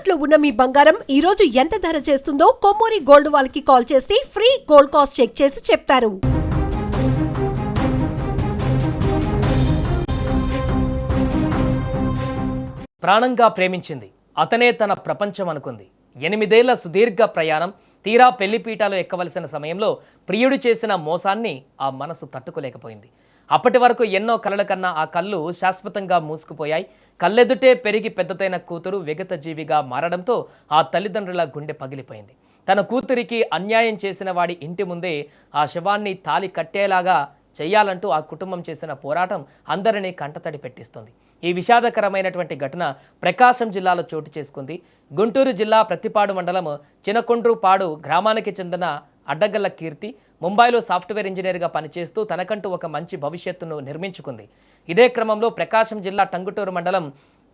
తాకట్లో ఉన్న మీ బంగారం ఈ రోజు ఎంత ధర చేస్తుందో కొమ్మూరి గోల్డ్ వాళ్ళకి కాల్ చేస్తే ఫ్రీ గోల్డ్ కాస్ట్ చెక్ చేసి చెప్తారు. ప్రాణంగా ప్రేమించింది, అతనే తన ప్రపంచం అనుకుంది. 8 ఏళ్ల సుదీర్ఘ ప్రయాణం తీరా పెళ్లిపీటలో ఎక్కవలసిన సమయంలో ప్రియుడు చేసిన మోసాన్ని ఆ మనసు తట్టుకోలేకపోయింది. అప్పటి వరకు ఎన్నో కలల కన్నా ఆ కళ్ళు శాశ్వతంగా మూసుకుపోయాయి. కళ్ళెదుటే పెరిగి పెద్దదైన కూతురు విగత జీవిగా మారడంతో ఆ తల్లిదండ్రుల గుండె పగిలిపోయింది. తన కూతురికి అన్యాయం చేసిన వాడి ఇంటి ముందే ఆ శవాన్ని తాలి కట్టేలాగా చేయాలంటూ ఆ కుటుంబం చేసిన పోరాటం అందరినీ కంటతడి పెట్టిస్తుంది. ఈ విషాదకరమైనటువంటి ఘటన ప్రకాశం జిల్లాలో చోటు చేసుకుంది. గుంటూరు జిల్లా ప్రతిపాడు మండలం చినకొండ్రుపాడు గ్రామానికి చెందిన అడ్డగల్ల కీర్తి ముంబైలో సాఫ్ట్వేర్ ఇంజనీర్గా పనిచేస్తూ తనకంటూ ఒక మంచి భవిష్యత్తును నిర్మించుకుంది. ఇదే క్రమంలో ప్రకాశం జిల్లా టంగుటూరు మండలం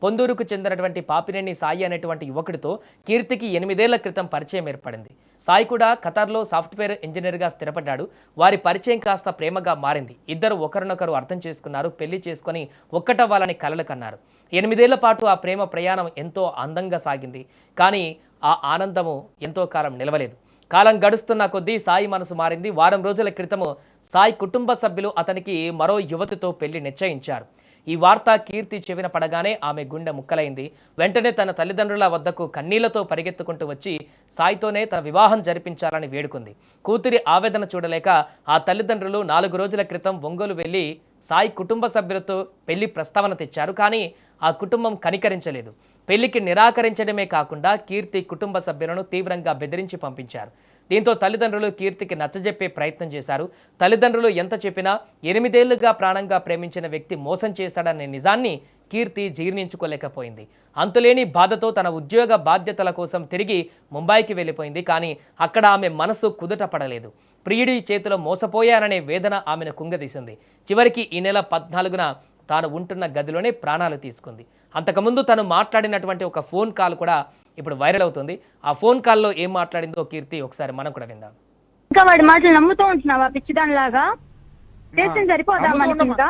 పొందూరుకు చెందినటువంటి పాపినేని సాయి అనేటువంటి యువకుడితో కీర్తికి 8 ఏళ్ల క్రితం పరిచయం ఏర్పడింది. సాయి కూడా ఖతార్లో సాఫ్ట్వేర్ ఇంజనీర్గా స్థిరపడ్డాడు. వారి పరిచయం కాస్త ప్రేమగా మారింది. ఇద్దరు ఒకరినొకరు అర్థం చేసుకున్నారు. పెళ్లి చేసుకుని ఒక్కటవ్వాలని కలలు కన్నారు. 8 ఏళ్ల పాటు ఆ ప్రేమ ప్రయాణం ఎంతో అందంగా సాగింది. కానీ ఆ ఆనందము ఎంతో కాలం నిలవలేదు. కాలం గడుస్తున్న కొద్దీ సాయి మనసు మారింది. వారం రోజుల క్రితము సాయి కుటుంబ సభ్యులు అతనికి మరో యువతితో పెళ్లి నిశ్చయించారు. ఈ వార్త కీర్తి చెవిన పడగానే ఆమె గుండె ముక్కలైంది. వెంటనే తన తల్లిదండ్రుల వద్దకు కన్నీళ్లతో పరిగెత్తుకుంటూ వచ్చి సాయితోనే తన వివాహం జరిపించాలని వేడుకుంది. కూతురి ఆవేదన చూడలేక ఆ తల్లిదండ్రులు 4 రోజుల క్రితం ఒంగోలు వెళ్లి సాయి కుటుంబ సభ్యులతో పెళ్లి ప్రస్తావన తెచ్చారు. కానీ ఆ కుటుంబం కనికరించలేదు. పెళ్లికి నిరాకరించడమే కాకుండా కీర్తి కుటుంబ సభ్యులను తీవ్రంగా బెదిరించి పంపించారు. దీంతో తల్లిదండ్రులు కీర్తికి నచ్చజెప్పే ప్రయత్నం చేశారు. తల్లిదండ్రులు ఎంత చెప్పినా 8 ఏళ్లుగా ప్రాణంగా ప్రేమించిన వ్యక్తి మోసం చేశాడనే నిజాన్ని కీర్తి జీర్ణించుకోలేకపోయింది. అంతులేని బాధతో తన ఉద్యోగ బాధ్యతల కోసం తిరిగి ముంబైకి వెళ్ళిపోయింది. కానీ అక్కడ ఆమె మనసు కుదుట పడలేదు. ప్రియుడి చేతిలో మోసపోయారనే వేదన ఆమెను కుంగదీసింది. చివరికి ఈ నెల 14న తాను ఉంటున్న గదిలోనే ప్రాణాలు తీసుకుంది. అంతకుముందు తను మాట్లాడినటువంటి ఒక ఫోన్ కాల్ కూడా ఇప్పుడు వైరల్ అవుతుంది. ఆ ఫోన్ కాల్లో ఏం మాట్లాడిందో కీర్తి ఒకసారి మనం కూడా విందాం. ఇంకా వాడి మాటలు నమ్ముతూ ఉంటున్నావా పిచ్చిదానిలాగా? చేసింది సరిపోదా మనకి? ఇంకా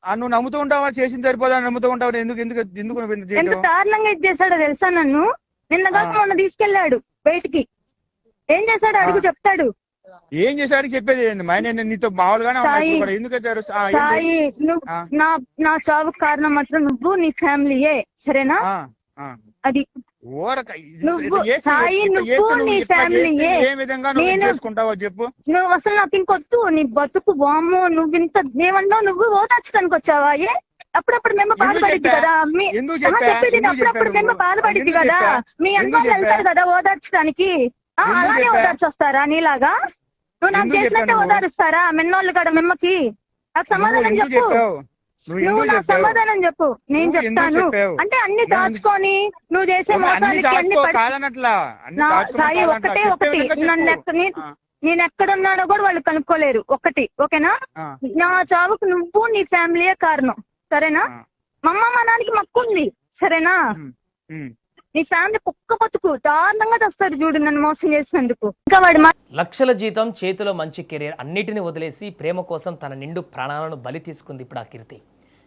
నువ్వు నమ్ముతూ ఉంటావా? చేసింది సరిపోదా నమ్ముతూ ఉంటావు? ఎందుకు ఎందుకు ఎందుకు ఎంత దారుణంగా ఇది చేశాడో తెలుసా? నన్ను నిన్నగాక మొన్న తీసుకెళ్లాడు బయటికి. ఏం చేశాడు అడుగు, చెప్తాడు. ఏం చేశాడు చెప్పేది ఏంది? నీతో మామూలుగానే సాయి, నువ్వు నా చావుకు కారణం మాత్రం నువ్వు, నీ ఫ్యామిలీయే, సరేనా? అది నువ్వు సాయి, నువ్వు నీ ఫ్యామిలీయే. చెప్పు. నువ్వు అసలు నాకు ఇంకొద్దు నీ బతుకు. బామ్మో, నువ్వు ఇంత ఏమన్నావు? నువ్వు ఓదార్చడానికి వచ్చావా? అప్పుడప్పుడు మేము బాధపడిద్ది కదా. చెప్పేది అప్పుడప్పుడు మేము బాధపడిద్ది కదా. మీ అన్నోళ్ళు వెళ్తారు కదా ఓదార్చడానికి. అలానే ఓదార్చొస్తారా నీలాగా? నువ్వు నాకు చేసినట్టే ఓదారుస్తారా మెన్నోళ్ళు కూడా? మిమ్మకి నాకు సమాధానం చెప్పు. నువ్వు నాకు సమాధానం చెప్పు, నేను చెప్తాను. అంటే అన్ని దాచుకొని నువ్వు చేసే మోసాలకి అన్ని సాయి ఒకటి నేను ఎక్కడున్నానో కూడా వాళ్ళు కనుక్కోలేరు. ఒకటి ఓకేనా? నా చావుకు నువ్వు నీ ఫ్యామిలీయే కారణం, సరేనా? మా నాన్నకి మక్కుంది, సరేనా? నీ ఫ్యామిలీ కుక్క బతుకు దారుణంగా తెస్తారు చూడు నన్ను మోసం చేసినందుకు. ఇంకా వాడి లక్షల జీతం, చేతిలో మంచి కెరీర్ అన్నిటిని వదిలేసి ప్రేమ కోసం తన నిండు ప్రాణాలను బలి తీసుకుంది ఇప్పుడు ఆ కీర్తి.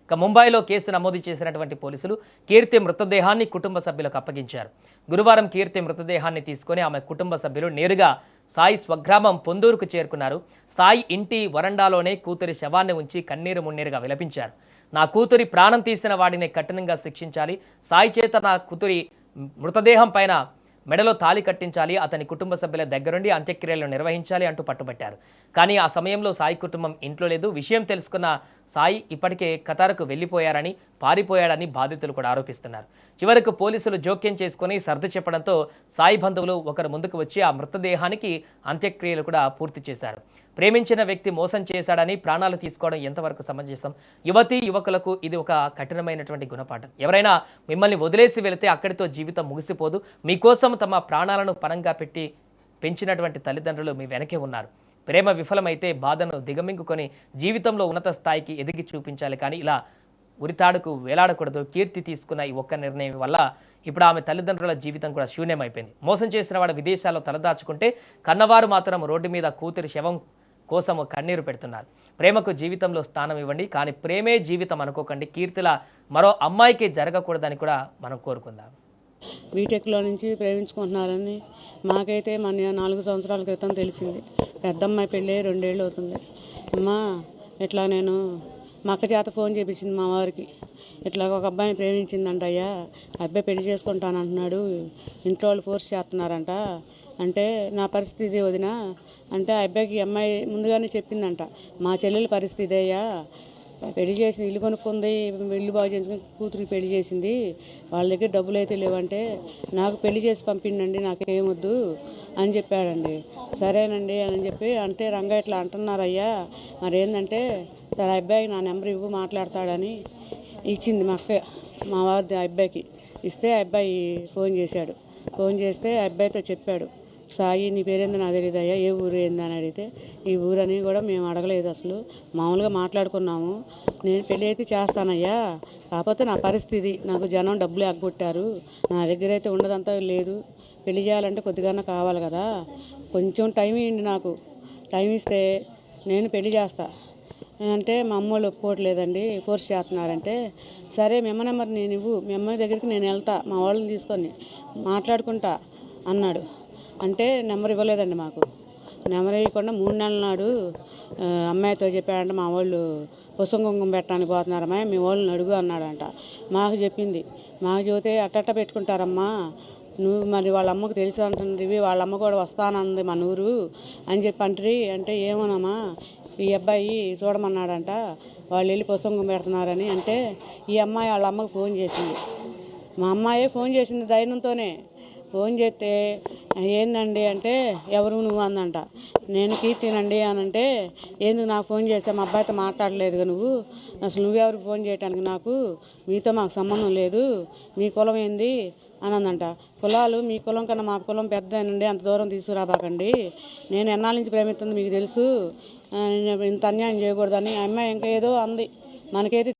ఇక ముంబైలో కేసు నమోదు చేసినటువంటి పోలీసులు కీర్తి మృతదేహాన్ని కుటుంబ సభ్యులకు అప్పగించారు. గురువారం కీర్తి మృతదేహాన్ని తీసుకొని ఆమె కుటుంబ సభ్యులు నేరుగా సాయి స్వగ్రామం పొందూరుకు చేరుకున్నారు. సాయి ఇంటి వరండాలోనే కూతురి శవాన్ని ఉంచి కన్నీరు మున్నీరుగా విలపించారు. నా కూతురి ప్రాణం తీసిన వాడిని కఠినంగా శిక్షించాలి. సాయి చేత నా కూతురి మృతదేహం పైన మెడలో తాళి కట్టించాలి. అతని కుటుంబ సభ్యుల దగ్గరుండి అంత్యక్రియలను నిర్వహించాలి అంటూ పట్టుబట్టారు. కానీ ఆ సమయంలో సాయి కుటుంబం ఇంట్లో లేదు. విషయం తెలుసుకున్న సాయి ఇప్పటికే ఖతార్కు వెళ్ళిపోయారని, పారిపోయాడని బాధితులు కూడా ఆరోపిస్తున్నారు. చివరకు పోలీసులు జోక్యం చేసుకుని సర్ది చెప్పడంతో సాయి బంధువులు ఒకరు ముందుకు వచ్చి ఆ మృతదేహానికి అంత్యక్రియలు కూడా పూర్తి చేశారు. ప్రేమించిన వ్యక్తి మోసం చేశాడని ప్రాణాలు తీసుకోవడం ఎంతవరకు సమంజసం? యువతీ యువకులకు ఇది ఒక కఠినమైనటువంటి గుణపాఠం. ఎవరైనా మిమ్మల్ని వదిలేసి వెళితే అక్కడితో జీవితం ముగిసిపోదు. మీకోసం తమ ప్రాణాలను పరంగా పెట్టి పెంచినటువంటి తల్లిదండ్రులు మీ వెనకే ఉన్నారు. ప్రేమ విఫలమైతే బాధను దిగమింగుకొని జీవితంలో ఉన్నత స్థాయికి ఎదిగి చూపించాలి. కానీ ఇలా ఉరితాడుకు వేలాడకూడదు. కీర్తి తీసుకున్న ఈ ఒక్క నిర్ణయం వల్ల ఇప్పుడు ఆమె తల్లిదండ్రుల జీవితం కూడా శూన్యమైపోయింది. మోసం చేసిన వాడు విదేశాల్లో తలదాచుకుంటే కన్నవారు మాత్రం రోడ్డు మీద కూతురి శవం కోసం కన్నీరు పెడుతున్నారు. ప్రేమకు జీవితంలో స్థానం ఇవ్వండి, కానీ ప్రేమే జీవితం అనుకోకండి. కీర్తిలా మరో అమ్మాయికి జరగకూడదని కూడా మనం కోరుకుందాం. బీటెక్లో నుంచి ప్రేమించుకుంటున్నారని మాకైతే మన 4 సంవత్సరాల క్రితం తెలిసింది. పెద్దమ్మాయి పెళ్ళి 2 ఏళ్ళు అవుతుంది. అమ్మా ఇట్లా నేను మా అక్క చేత ఫోన్ చేపించింది మా వారికి. ఇట్లా ఒక అబ్బాయిని ప్రేమించిందంట అయ్యా, అబ్బాయి పెళ్లి చేసుకుంటానంటున్నాడు, ఇంట్లో వాళ్ళు ఫోర్స్ చేస్తున్నారంట అంటే నా పరిస్థితి ఇది వదిన అంటే ఆ అబ్బాయికి ఈ అమ్మాయి ముందుగానే చెప్పిందంట, మా చెల్లెల పరిస్థితి అయ్యా, పెళ్లి చేసింది, ఇల్లు కొనుక్కుంది, ఇల్లు బాగు చేసుకుని కూతురికి పెళ్లి చేసింది, వాళ్ళ దగ్గర డబ్బులు అయితే లేవంటే నాకు పెళ్లి చేసి పంపిండండి, నాకేమొద్దు అని చెప్పాడండి. సరేనండి అని చెప్పి అంటే రంగా ఇట్లా అంటున్నారయ్యా, మరి ఏంటంటే సరే అబ్బాయికి నా నెంబర్ ఇవ్వు మాట్లాడతాడని ఇచ్చింది మా అక్క. మా వారి అబ్బాయికి ఇస్తే అబ్బాయి ఫోన్ చేశాడు. ఫోన్ చేస్తే అబ్బాయితో చెప్పాడు, సాయి నీ పేరేందో నాకు తెలియదు అయ్యా, ఏ ఊరు ఏంది అని అడిగితే ఈ ఊరని కూడా మేము అడగలేదు, అసలు మామూలుగా మాట్లాడుకున్నాము, నేను పెళ్ళి అయితే చేస్తానయ్యా, కాకపోతే నా పరిస్థితి నాకు జనం డబ్బులు ఎగ్గొట్టారు, నా దగ్గర అయితే ఉండదంతా లేదు, పెళ్లి చేయాలంటే కొద్దిగానే కావాలి కదా, కొంచెం టైం ఇవ్వండి, నాకు టైం ఇస్తే నేను పెళ్లి చేస్తా అంటే మా అమ్మోళ్ళు ఒప్పుకోవట్లేదండి, ఫోర్స్ చేస్తున్నారంటే సరే మీ అమ్మ నెంబర్ నేను ఇవ్వు, మీ అమ్మాయి దగ్గరికి నేను వెళ్తా, మా వాళ్ళని తీసుకొని మాట్లాడుకుంటా అన్నాడు. అంటే నెంబర్ ఇవ్వలేదండి మాకు. నెంబర్ ఇవ్వకుండా 3 నెలల నాడు అమ్మాయితో చెప్పాడంటే మా వాళ్ళు పసుపు కుంకుమ పెట్టడానికి పోతున్నారమ్మా, మీ వాళ్ళని అడుగు అన్నాడంట. మాకు చెప్పింది, మాకు చెబితే అట్టట్ట పెట్టుకుంటారమ్మా, నువ్వు మరి వాళ్ళ అమ్మకు తెలుసు అంటుంది, వాళ్ళ అమ్మ కూడా వస్తానంది మన ఊరు అని చెప్పి అంటారు. అంటే ఏమోనమ్మా ఈ అబ్బాయి చూడమన్నాడంట, వాళ్ళు వెళ్ళి పసుపు పెడుతున్నారని అంటే ఈ అమ్మాయి వాళ్ళ అమ్మకు ఫోన్ చేసింది. మా అమ్మాయే ఫోన్ చేసింది ధైర్యంతోనే. ఫోన్ చేస్తే ఏందండి అంటే ఎవరు నువ్వు అందంట. నేను కీర్తినండి అని అంటే ఎందుకు నాకు ఫోన్ చేసా, మా అబ్బాయితో మాట్లాడలేదుగా నువ్వు, అసలు నువ్వెవరికి ఫోన్ చేయడానికి, నాకు మీతో మాకు సంబంధం లేదు, మీ కులం ఏంది అని అందంట. కులాలు మీ కులం కన్నా మా కులం పెద్దనండి, అంత దూరం తీసుకురాబాకండి, నేను ఎన్నాళ్ళ నుంచి ప్రేమిస్తుంది మీకు తెలుసు, ఇంత అన్యాయం చేయకూడదని. ఆ అమ్మాయి ఇంకా ఏదో అంది, మనకైతే